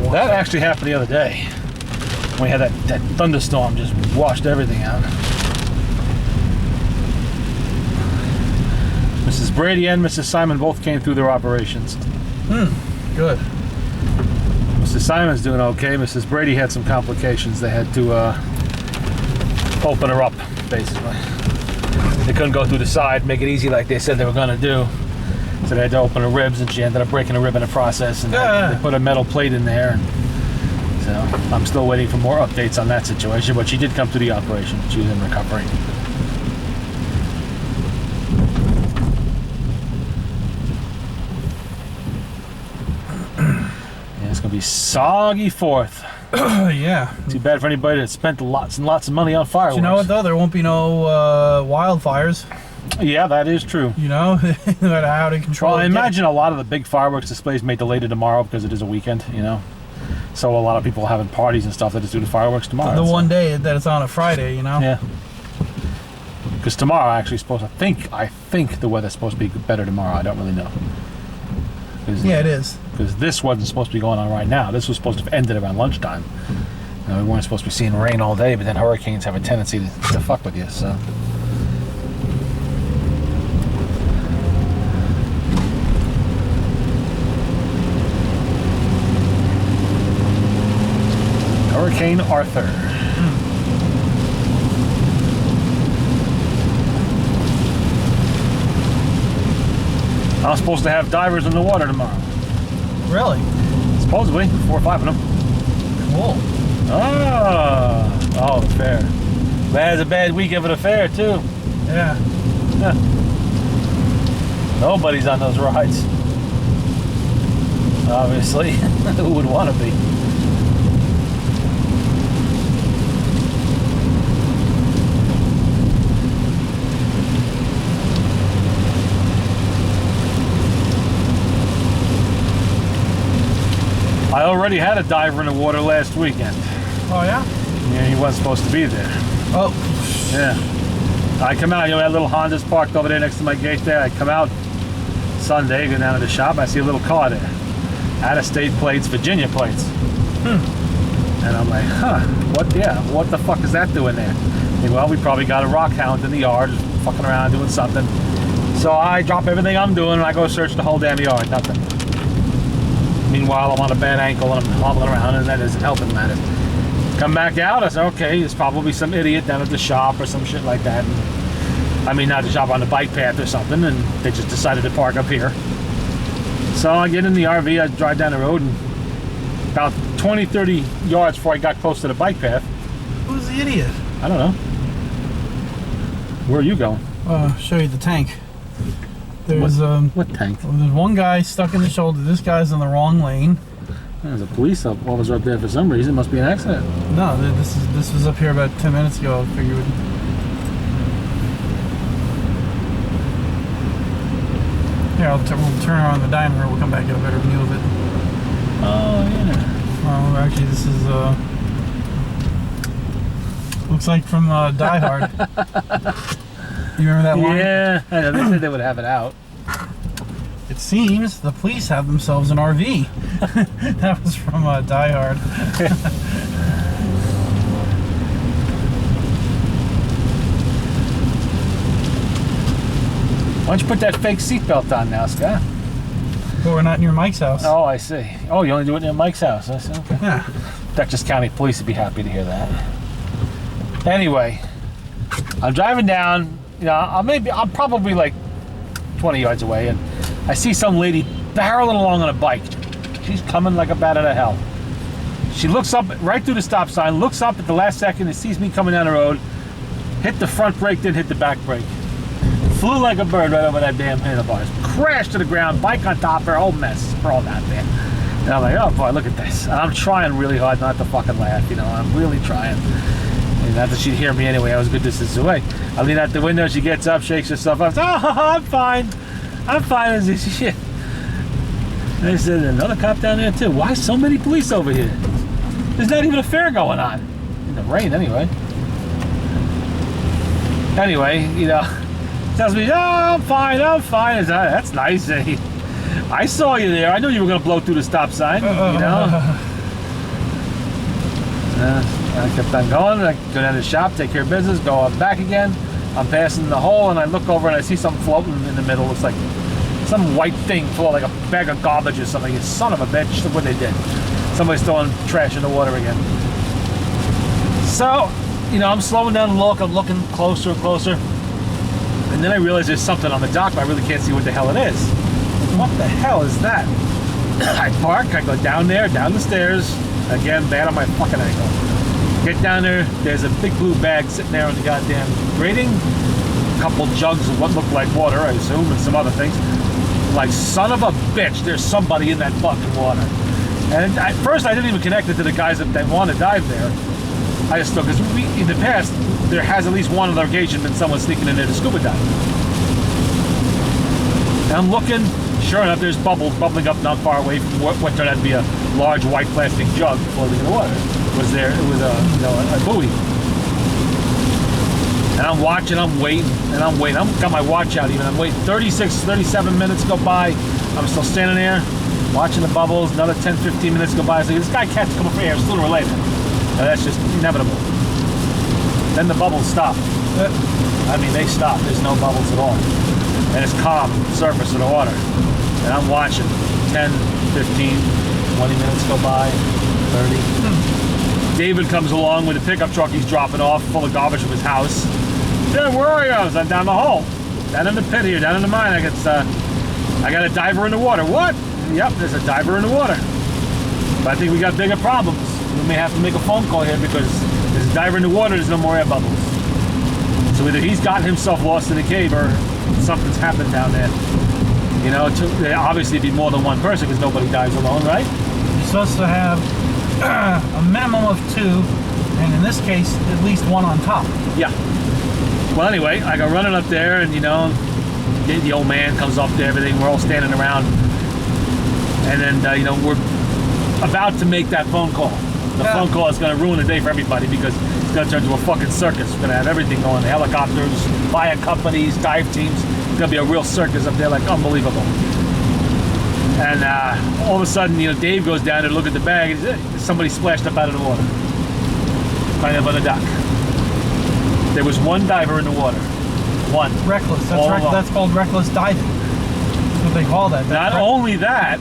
more. That actually happened the other day. We had that thunderstorm just washed everything out. Mrs. Brady and Mrs. Simon both came through their operations. Good. Mrs. Simon's doing okay. Mrs. Brady had some complications. They had to open her up, basically. They couldn't go through the side, make it easy like they said they were going to do. So they had to open her ribs, and she ended up breaking a rib in the process. And they put a metal plate in there. And so I'm still waiting for more updates on that situation, but she did come through the operation. She was in recovery. It's gonna be soggy 4th. Yeah. Too bad for anybody that spent lots and lots of money on fireworks. But you know what though? There won't be no wildfires. Yeah, that is true. You know, how to control. Well, I imagine a lot of the big fireworks displays may delay to tomorrow because it is a weekend. You know, so a lot of people having parties and stuff that just do the fireworks tomorrow. The one day that it's on a Friday, you know. Yeah. Because tomorrow actually is supposed to. I think the weather's supposed to be better tomorrow. I don't really know. Yeah, it is. Because this wasn't supposed to be going on right now. This was supposed to have ended around lunchtime. You know, we weren't supposed to be seeing rain all day, but then hurricanes have a tendency to fuck with you, so. Hurricane Arthur. I'm supposed to have divers in the water tomorrow. Really? Supposedly, 4 or 5 of them. Cool. Oh, the fair. That was a bad weekend for the fair, too. Yeah. Nobody's on those rides. Obviously. Who would want to be? I already had a diver in the water last weekend. Oh, yeah? Yeah, he wasn't supposed to be there. Oh. Yeah. I come out, you know, that little Honda's parked over there next to my gate there. I come out Sunday, go down to the shop, I see a little car there. Out-of-state plates, Virginia plates. And I'm like, what the fuck is that doing there? And, well, we probably got a rock hound in the yard, just fucking around doing something. So I drop everything I'm doing and I go search the whole damn yard, nothing. Meanwhile, I'm on a bad ankle and I'm hobbling around, and that isn't helping matters. Come back out, I said, okay, there's probably some idiot down at the shop or some shit like that. And, I mean, not the shop, on the bike path or something, and they just decided to park up here. So I get in the RV, I drive down the road, and about 20, 30 yards before I got close to the bike path. Who's the idiot? I don't know. Where are you going? I'll show you the tank. There's what tank? Well, there's one guy stuck in the shoulder. This guy's in the wrong lane. There's a police officer up there for some reason. It must be an accident. No, this was up here about 10 minutes ago. I figured. Here, we'll turn around the dining room. We'll come back and get a better view of it. Oh yeah. Well, actually, this is looks like from Die Hard. You remember that line? Yeah, I know. They said they would have it out. It seems the police have themselves an RV. That was from Die Hard. Why don't you put that fake seatbelt on now, Scott? But we're not near Mike's house. Oh, I see. Oh, you only do it near Mike's house. I see. Okay. Yeah. Dutchess County Police would be happy to hear that. Anyway, I'm driving down. You know, I'm probably like 20 yards away, and I see some lady barreling along on a bike. She's coming like a bat out of hell. She looks up right through the stop sign, looks up at the last second and sees me coming down the road, hit the front brake, then hit the back brake. Flew like a bird right over that damn handlebars. Crashed to the ground, bike on top of her, whole mess, sprawled out there. And I'm like, oh boy, look at this. And I'm trying really hard not to fucking laugh, you know, I'm really trying. And not that she'd hear me anyway, I was a good distance away. I lean out the window, she gets up, shakes herself up, oh, I'm fine. I'm fine as this shit. And they said, another cop down there too. Why so many police over here? There's not even a fair going on. In the rain anyway. Anyway, you know, tells me, oh, I'm fine. That's nice. I saw you there. I knew you were going to blow through the stop sign, you know. I kept on going. I go down to the shop, take care of business, go up back again. I'm passing the hole, and I look over and I see something floating in the middle. It's like some white thing, full of like a bag of garbage or something. It's son of a bitch. Look what they did. Somebody's throwing trash in the water again. So, you know, I'm slowing down and look. I'm looking closer and closer. And then I realize there's something on the dock, but I really can't see what the hell it is. What the hell is that? I park, I go down there, down the stairs. Again, bad on my fucking ankle. Get down there, there's a big blue bag sitting there on the goddamn grating. A couple jugs of what looked like water, I assume, and some other things. Like, son of a bitch, there's somebody in that fucking water. And at first I didn't even connect it to the guys that want to dive there. I just thought, because in the past, there has at least one other occasion been someone sneaking in there to scuba dive. And I'm looking, sure enough, there's bubbles bubbling up not far away from what turned out to be a large white plastic jug floating in the water. It was a buoy. And I'm watching, I'm waiting. I've got my watch out even. I'm waiting 36, 37 minutes go by. I'm still standing there, watching the bubbles. Another 10, 15 minutes go by. I say, this guy can't come up for air sooner or later. Now, that's just inevitable. Then the bubbles stop. I mean, they stop. There's no bubbles at all. And it's calm, surface of the water. And I'm watching 10, 15, 20 minutes go by, 30. David comes along with a pickup truck he's dropping off, full of garbage from his house. Yeah, where are you? I was down the hole. Down in the pit here, down in the mine. I got a diver in the water. What? Yep, there's a diver in the water. But I think we got bigger problems. We may have to make a phone call here because there's a diver in the water, there's no more air bubbles. So either he's gotten himself lost in a cave or something's happened down there. You know, obviously it'd be more than one person because nobody dives alone, right? You're supposed to have a minimum of 2, and in this case, at least 1 on top. Yeah. Well, anyway, I go running up there, and you know, the old man comes up to everything. We're all standing around, and then you know, we're about to make that phone call. The phone call is going to ruin the day for everybody because it's going to turn into a fucking circus. We're going to have everything going: helicopters, fire companies, dive teams. It's going to be a real circus up there, like unbelievable. And all of a sudden, you know, Dave goes down to look at the bag, and somebody splashed up out of the water, right up on the dock. There was one diver in the water. One. Reckless. That's called reckless diving. That's what they call that. Not only that,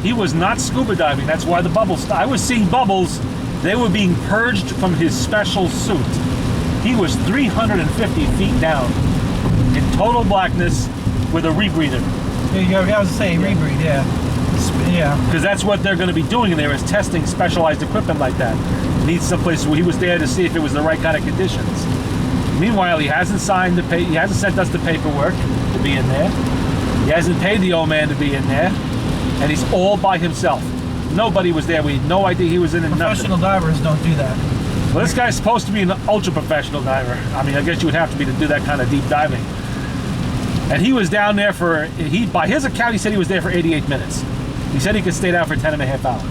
he was not scuba diving. That's why the bubbles. I was seeing bubbles. They were being purged from his special suit. He was 350 feet down in total blackness with a rebreather. There you go. I was saying rebreathe. Yeah. Yeah. Because that's what they're going to be doing in there is testing specialized equipment like that. Needs someplace where he was there to see if it was the right kind of conditions. Meanwhile, he hasn't signed he hasn't sent us the paperwork to be in there. He hasn't paid the old man to be in there, and he's all by himself. Nobody was there. We had no idea he was in it. Professional divers don't do that. Well, this guy's supposed to be an ultra-professional diver. I mean, I guess you would have to be to do that kind of deep diving. And he was down there by his account, he said he was there for 88 minutes. He said he could stay down for 10.5 hours.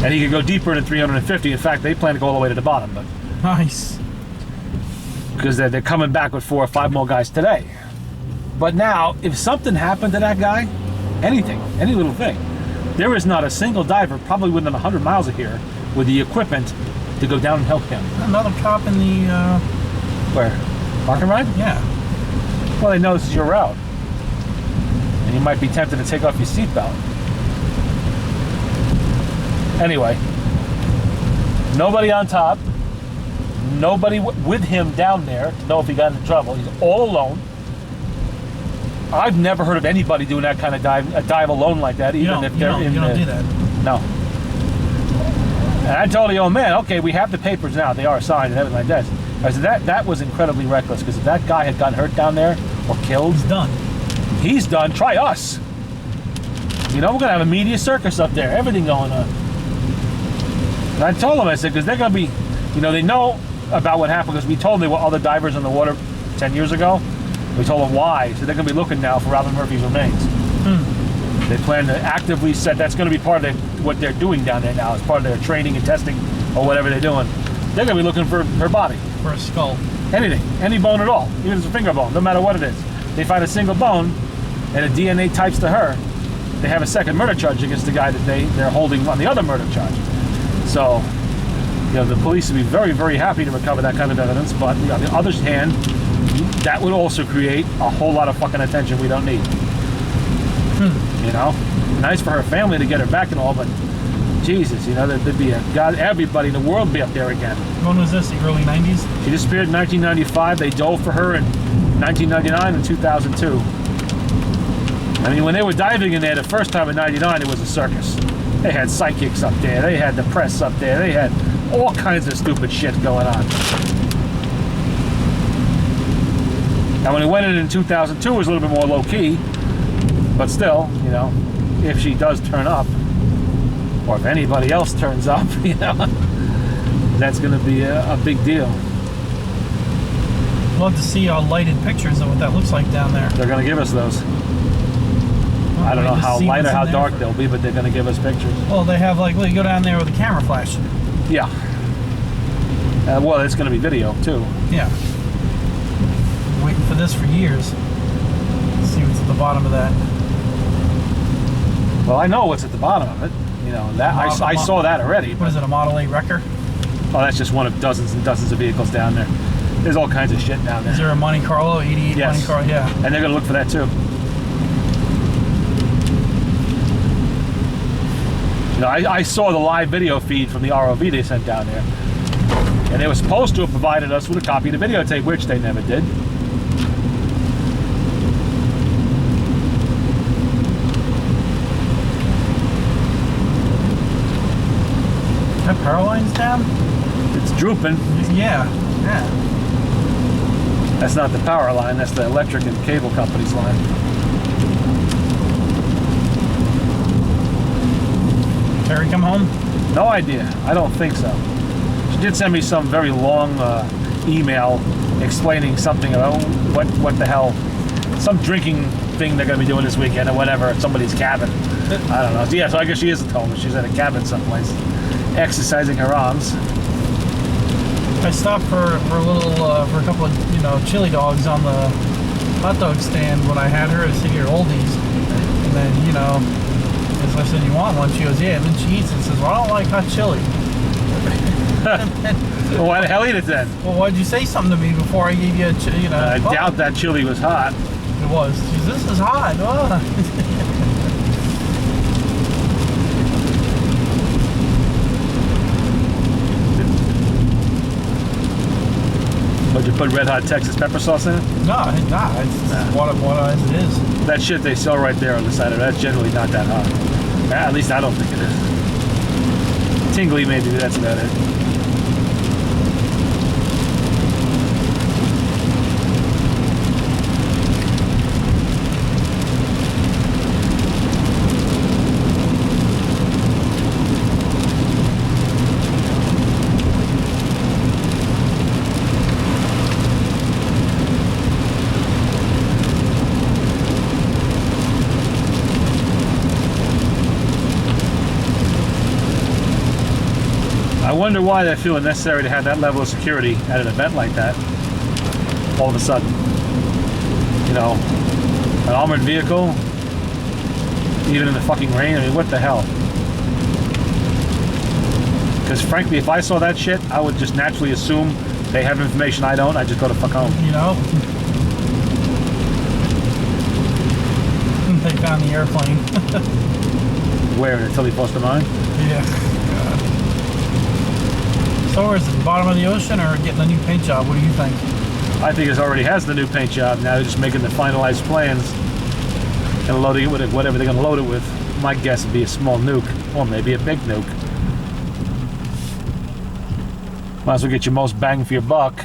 And he could go deeper than 350. In fact, they plan to go all the way to the bottom, but nice. Because they're coming back with 4 or 5 more guys today. But now, if something happened to that guy, anything, any little thing, there is not a single diver, probably within 100 miles of here, with the equipment to go down and help him. Another cop in the... Where? Park and ride? Yeah. Well, they know this is your route. And you might be tempted to take off your seatbelt. Anyway, nobody on top, nobody with him down there to know if he got into trouble. He's all alone. I've never heard of anybody doing that kind of dive alone like that, even if they're in. You don't do that. No. And I told the old man, okay, we have the papers now; they are signed and everything like that. I said that was incredibly reckless because if that guy had gotten hurt down there or killed, he's done. He's done. Try us. You know, we're gonna have a media circus up there, everything going on. And I told them, I said, because they're gonna be, you know, they know about what happened because we told them there were other divers in the water 10 years ago. We told them why, so they're gonna be looking now for Robin Murphy's remains. They plan to actively set. That's gonna be part of what they're doing down there now, as part of their training and testing or whatever they're doing. They're gonna be looking for her body. For a skull. Anything, any bone at all, even if it's a finger bone, no matter what it is. They find a single bone, and a DNA types to her. They have a second murder charge against the guy that they're holding on the other murder charge. So, you know, the police would be very, very happy to recover that kind of evidence, but on the other hand, that would also create a whole lot of fucking attention we don't need. You know? Nice for her family to get her back and all, but Jesus, you know, there'd be everybody in the world would be up there again. When was this? The early 90s? She disappeared in 1995. They dove for her in 1999 and 2002. I mean, when they were diving in there the first time in 99, it was a circus. They had psychics up there. They had the press up there. They had all kinds of stupid shit going on. Now, when it went in 2002, it was a little bit more low-key. But still, you know, if she does turn up, or if anybody else turns up, you know, that's going to be a big deal. Love to see lighted pictures of what that looks like down there. They're going to give us those. I don't know how light or how dark they'll be, but they're going to give us pictures. Well, they have like, you go down there with a camera flash. Yeah. Well, it's going to be video, too. Yeah. Waiting for this for years. Let's see what's at the bottom of that. Well, I know what's at the bottom of it. You know, that I saw that already. What is it, a Model 8 wrecker? Oh, that's just one of dozens and dozens of vehicles down there. There's all kinds of shit down there. Is there a Monte Carlo, 88 Yes. Monte Carlo? Yeah. And they're going to look for that, too. You know, I saw the live video feed from the ROV they sent down there. And they were supposed to have provided us with a copy of the videotape, which they never did. That power line's down? It's drooping. Yeah. Yeah. That's not the power line, that's the electric and cable company's line. Terry come home? No idea. I don't think so. She did send me some very long email explaining something about what the hell, some drinking thing they're going to be doing this weekend or whatever at somebody's cabin. I don't know. So, yeah, so I guess she isn't home. She's at a cabin someplace, exercising her arms. I stopped for a little for a couple of chili dogs on the hot dog stand when I had her at City or Oldies, and then as I said, you want one? She goes, yeah. And then she eats it and says, well, I don't like hot chili. Well, why the hell eat it then? Well, why'd you say something to me before I gave you a I doubt that chili was hot. It was. She says, this is hot. Oh. Would you put red hot Texas pepper sauce in it? No, it's what as it is. That shit they sell right there on the side of it, that's generally not that hot. At least I don't think it is. Tingly maybe, but that's about it. I wonder why they feel it necessary to have that level of security at an event like that. All of a sudden, an armored vehicle, even in the fucking rain. I mean, what the hell? Because frankly, if I saw that shit, I would just naturally assume they have information I don't. I just go to fuck home. They found the airplane. Where, until he posted mine? Yeah. So where's the bottom of the ocean or getting a new paint job? What do you think? I think it already has the new paint job. Now they're just making the finalized plans and loading it with whatever they're going to load it with. My guess would be a small nuke, or maybe a big nuke. Might as well get your most bang for your buck.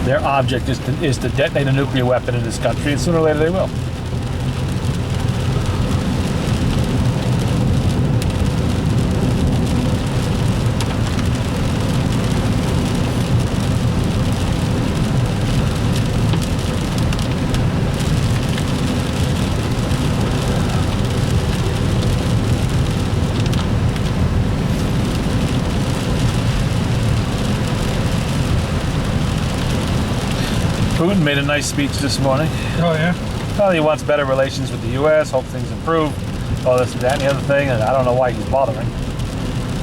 Their object is to detonate a nuclear weapon in this country, and sooner or later they will. Putin made a nice speech this morning. Oh, yeah? Well, he wants better relations with the U.S., hope things improve, all this, that, and the other thing, and I don't know why he's bothering.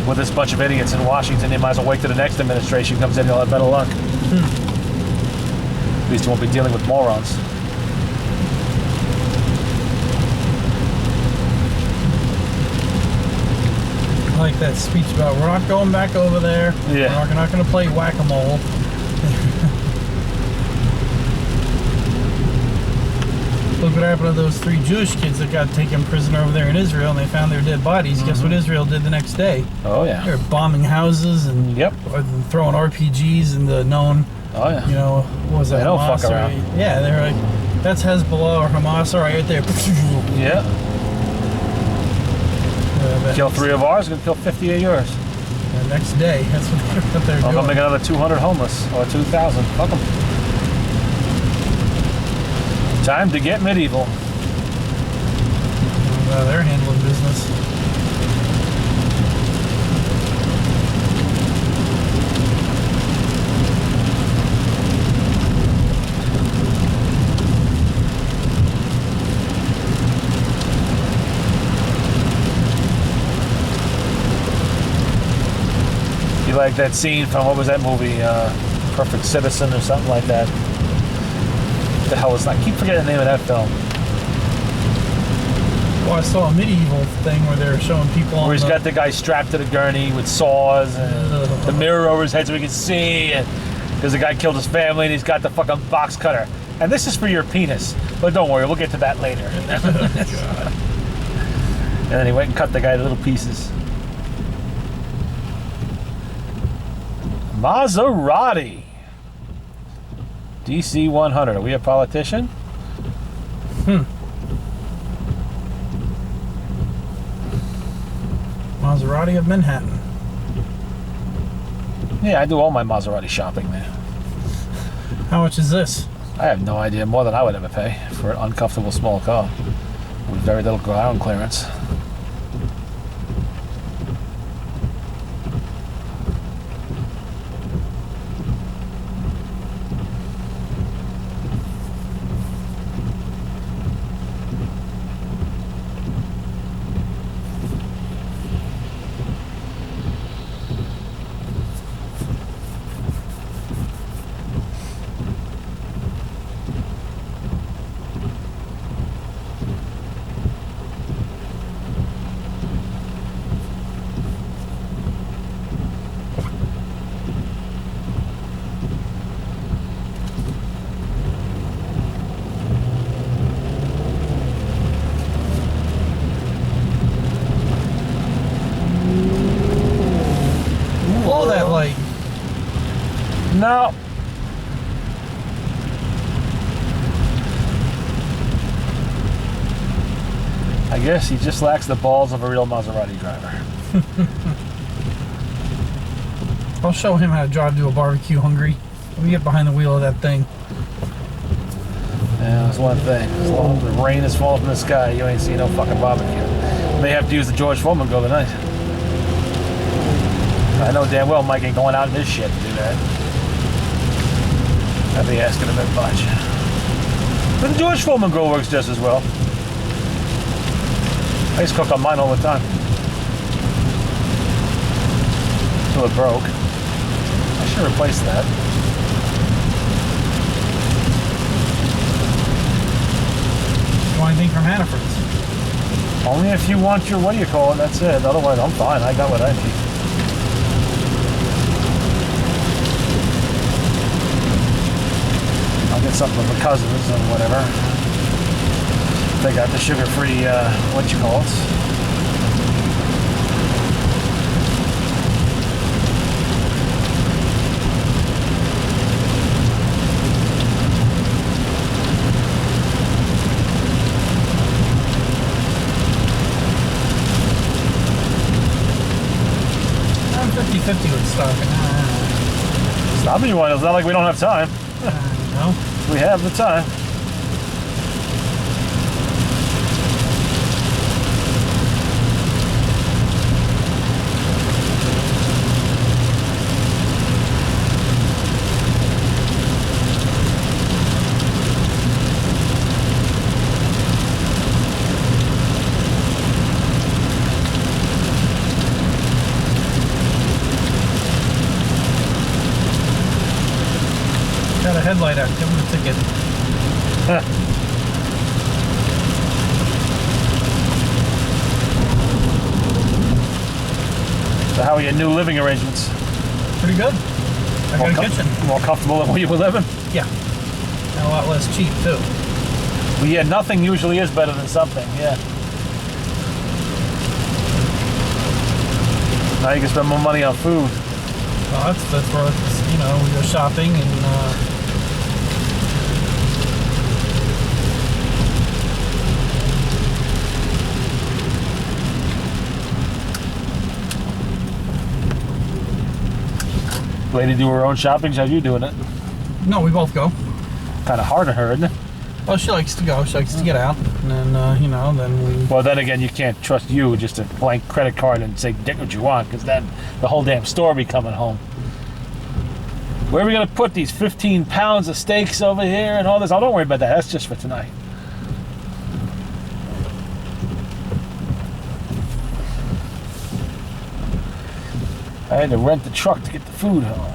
With this bunch of idiots in Washington, you might as well wait till the next administration comes in, you'll have better luck. At least you won't be dealing with morons. I like that speech about we're not going back over there. Yeah. We're not going to play whack-a-mole. Look what happened to those 3 Jewish kids that got taken prisoner over there in Israel, and they found their dead bodies. Guess what Israel did the next day? Oh, yeah. They were bombing houses and throwing RPGs into known, Oh, yeah. you know, what was that? They don't Hamas fuck around. Yeah, they're like, that's Hezbollah or Hamas right there. Yeah. But Kill 3 of ours, gonna kill 50 of yours. the next day, that's what they're I'm doing. gonna make another 200 homeless, or 2,000. Fuck them. Time to get medieval. They're handling business. You like that scene from, what was that movie? Perfect Citizen or something like that. What the hell was that? I keep forgetting the name of that film. Well, I saw a medieval thing where they're showing people on Where he's got the guy strapped to the gurney with saws and the mirror over his head so he can see. Because the guy killed his family and he's got the fucking box cutter. And this is for your penis. But don't worry, we'll get to that later. And then he went and cut the guy to little pieces. Maserati. DC 100. Are we a politician? Maserati of Manhattan. Yeah, I do all my Maserati shopping there. How much is this? I have no idea. More than I would ever pay for an uncomfortable small car with very little ground clearance. Blow that light. No. I guess he just lacks the balls of a real Maserati driver. I'll show him how to drive to a barbecue hungry. Let me get behind the wheel of that thing. Yeah, that's one thing. As long as the rain is falling from the sky, you ain't seen no fucking barbecue. May have to use the George Foreman grill tonight. I know damn well Mike ain't going out in his shit to do that. I'd be asking a bit much. But the George Foreman grill works just as well. I used to cook on mine all the time. Till it broke. I should replace that. You want anything from Hannaford's? Only if you want your, what do you call it, that's it. Otherwise, I'm fine. I got what I need. I'll get something from the cousins and whatever. They got the sugar-free, what you call it. I'm 50-50 with stocking. Stop me one. It's not like we don't have time. No. We have the time. headlight out. Give him a ticket. So how are your new living arrangements? Pretty good. I got a kitchen. More comfortable than where you were living? Yeah. And a lot less cheap, too. Well, yeah, nothing usually is better than something, yeah. Now you can spend more money on food. Well, that's where, you know, we go shopping and, Lady do her own shopping, how you doing it? no, we both go. Kind of hard on her, isn't it? Well, she likes to go. She likes to get out. And then, you know, then we... Well, then again, you can't trust you just a blank credit card and say, get what you want, because then the whole damn store be coming home. Where are we going to put these 15 pounds of steaks over here and all this? Oh, don't worry about that. That's just for tonight. I had to rent the truck to get the food home.